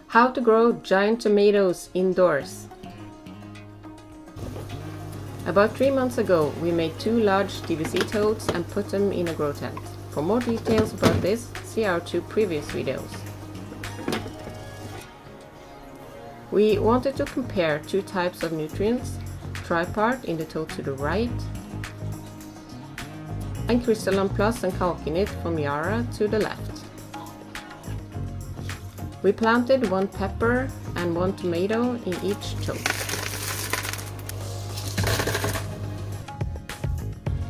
How to grow giant tomatoes indoors. About 3 months ago, we made 2 large DVC totes and put them in a grow tent. For more details about this, see our 2 previous videos. We wanted to compare 2 types of nutrients, Tripart in the tote to the right, and Kristalon Plus and Kalkinit from Yara to the left. We planted 1 pepper and 1 tomato in each tote.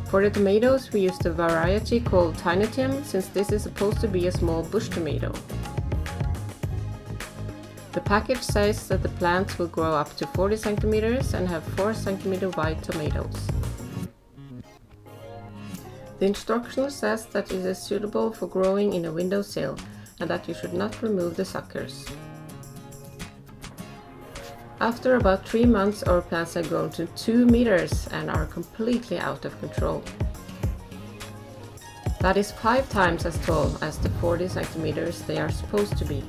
For the tomatoes we used a variety called Tiny Tim, since this is supposed to be a small bush tomato. The package says that the plants will grow up to 40 centimeters and have 4 centimeter wide tomatoes. The instruction says that it is suitable for growing in a windowsill and that you should not remove the suckers. After about 3 months, our plants have grown to 2 meters and are completely out of control. That is 5 times as tall as the 40 centimeters they are supposed to be.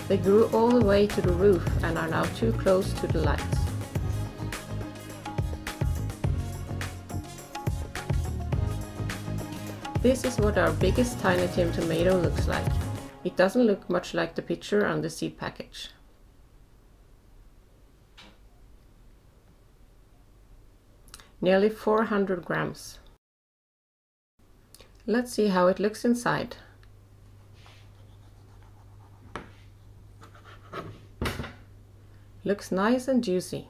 They grew all the way to the roof and are now too close to the lights. This is what our biggest Tiny Tim tomato looks like. It doesn't look much like the picture on the seed package. Nearly 400 grams. Let's see how it looks inside. Looks nice and juicy.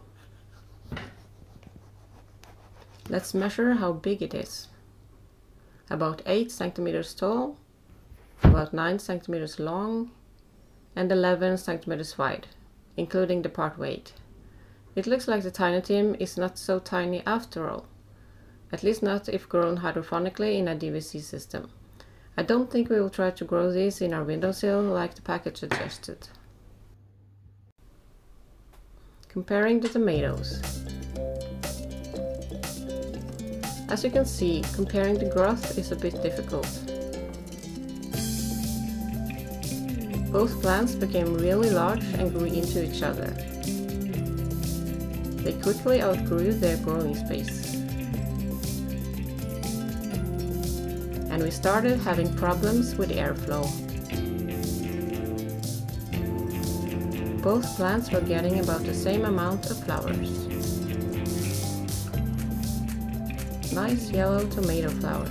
Let's measure how big it is. About 8 centimeters tall, about 9 centimeters long, and 11 centimeters wide, including the part weight. It looks like the Tiny Tim is not so tiny after all, at least not if grown hydroponically in a DVC system. I don't think we will try to grow these in our windowsill like the package suggested. Comparing the tomatoes. As you can see, comparing the growth is a bit difficult. Both plants became really large and grew into each other. They quickly outgrew their growing space. And we started having problems with airflow. Both plants were getting about the same amount of flowers. Nice yellow tomato flowers.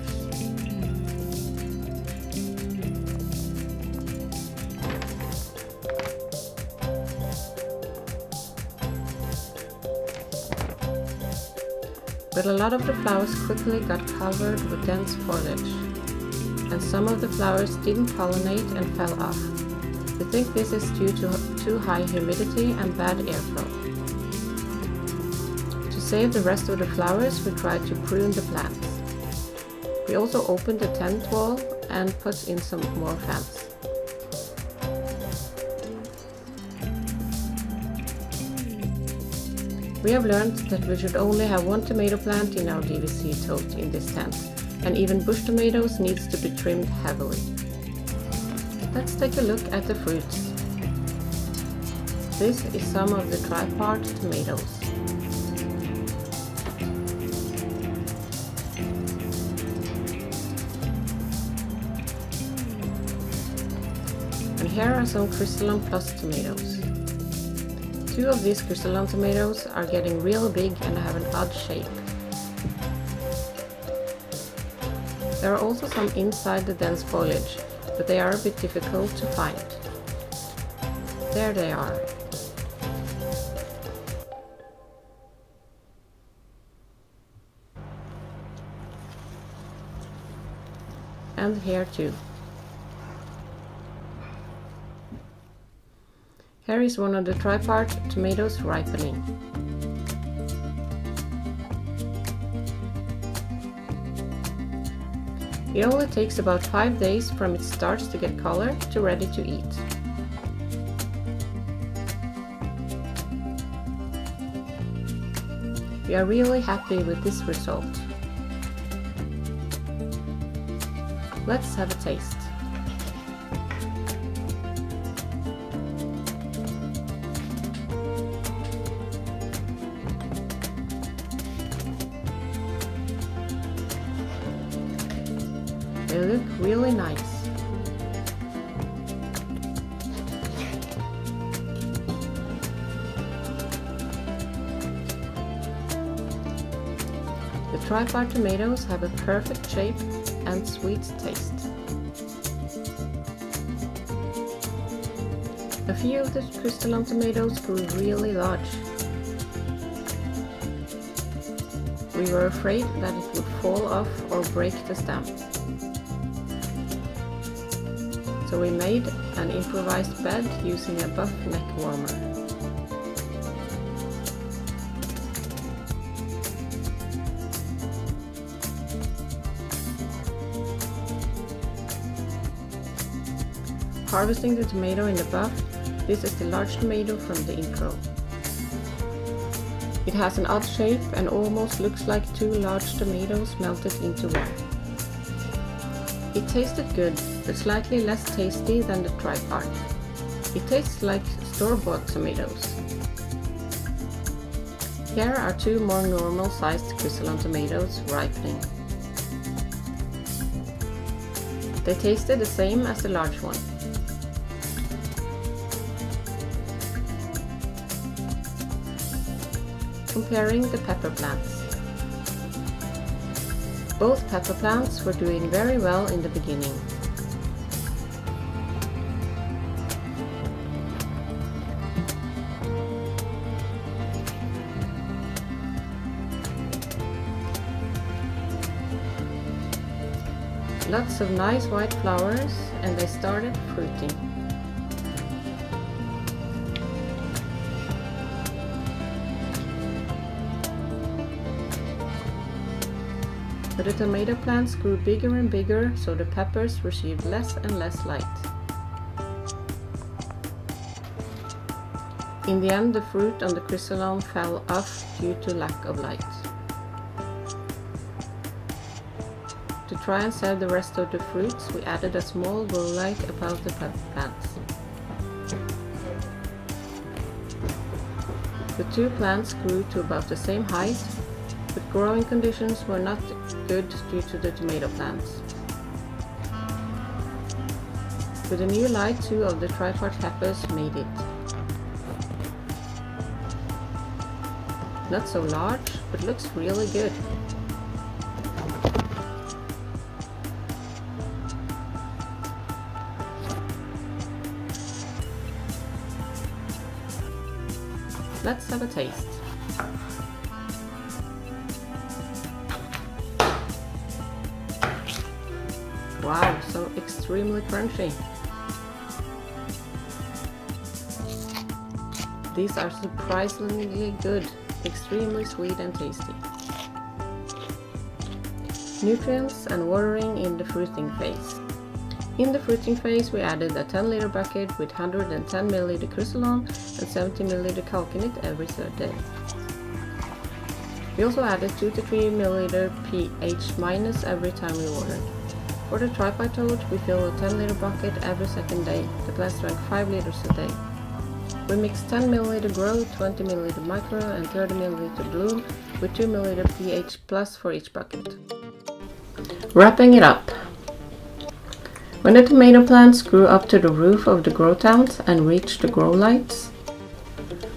But a lot of the flowers quickly got covered with dense foliage, and some of the flowers didn't pollinate and fell off. We think this is due to too high humidity and bad airflow. To save the rest of the flowers, we tried to prune the plants. We also opened the tent wall and put in some more fans. We have learned that we should only have 1 tomato plant in our DVC tote in this tent, and even bush tomatoes needs to be trimmed heavily. Let's take a look at the fruits. This is some of the Tripart tomatoes. And here are some Kristalon Plus tomatoes. 2 of these Kristalon tomatoes are getting real big and have an odd shape. There are also some inside the dense foliage, but they are a bit difficult to find. There they are. And here too. Here is one of the Tripart tomatoes ripening. It only takes about 5 days from it starts to get color to ready to eat. We are really happy with this result. Let's have a taste. really nice. The Tripart tomatoes have a perfect shape and sweet taste. A few of the Kristalon tomatoes grew really large. We were afraid that it would fall off or break the stem. So we made an improvised bed using a buff neck warmer. Harvesting the tomato in the buff, this is the large tomato from the intro. It has an odd shape and almost looks like two large tomatoes melted into one. It tasted good, but slightly less tasty than the Tripart. It tastes like store-bought tomatoes. Here are two more normal-sized Kristalon tomatoes ripening. They tasted the same as the large one. Comparing the pepper plants. Both pepper plants were doing very well in the beginning. Lots of nice white flowers, and they started fruiting. But the tomato plants grew bigger and bigger, so the peppers received less and less light. In the end, the fruit on the Kristalon fell off due to lack of light. To try and save the rest of the fruits, we added a small grow light above the pepper plants. The two plants grew to about the same height, but growing conditions were not good due to the tomato plants. With a new light, two of the Tripart peppers made it. Not so large, but looks really good. Let's have a taste. Wow, so extremely crunchy. These are surprisingly good, extremely sweet and tasty. Nutrients and watering in the fruiting phase. In the fruiting phase, we added a 10-liter bucket with 110 ml Kristalon and 70 ml calcinit every third day. We also added 2 to 3 ml pH minus every time we watered. For the Tripart toad, we fill a 10-liter bucket every second day. The plants drank 5 liters a day. We mixed 10 ml grow, 20 ml micro and 30 ml bloom with 2 ml pH plus for each bucket. Wrapping it up. When the tomato plants grew up to the roof of the grow tent and reached the grow lights,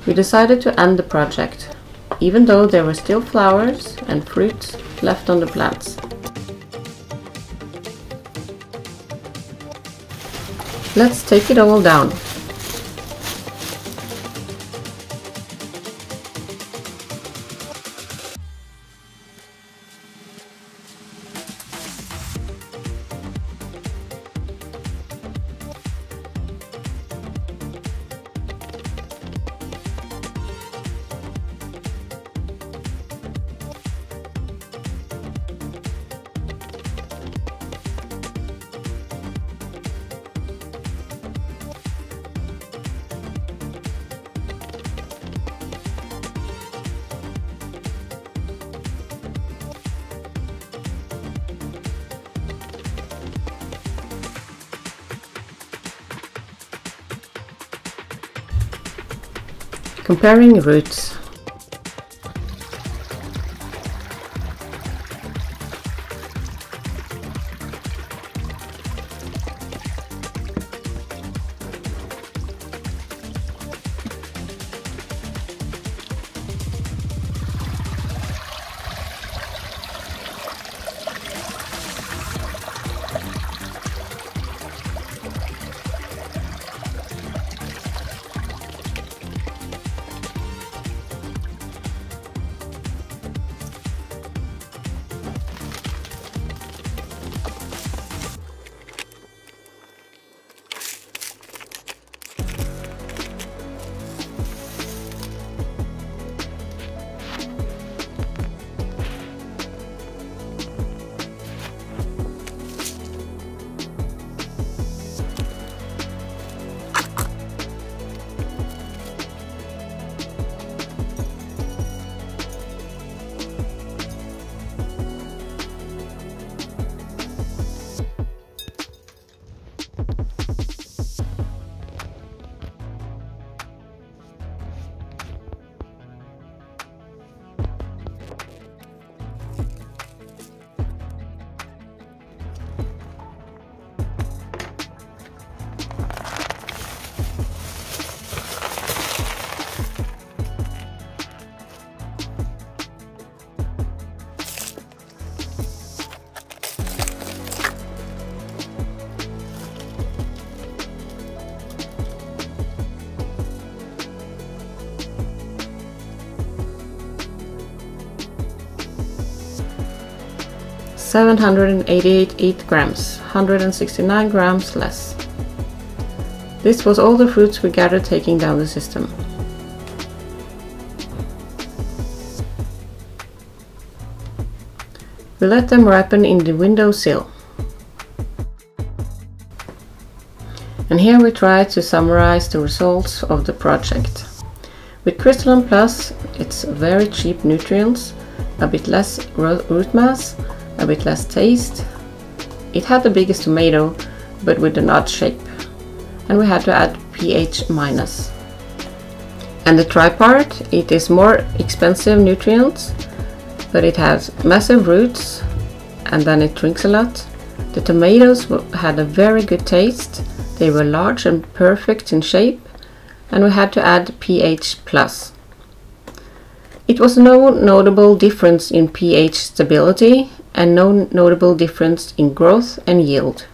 we decided to end the project, even though there were still flowers and fruits left on the plants. Let's take it all down. Comparing roots. 788 grams, 169 grams less. This was all the fruits we gathered taking down the system. We let them ripen in the windowsill. And here we try to summarize the results of the project. With Kristalon Plus, it's very cheap nutrients, a bit less root mass, a bit less taste. It had the biggest tomato, but with an odd shape. And we had to add pH minus. And the Tripart, it is more expensive nutrients, but it has massive roots, and then it drinks a lot. The tomatoes had a very good taste. They were large and perfect in shape, and we had to add pH plus. It was no notable difference in pH stability and no notable difference in growth and yield.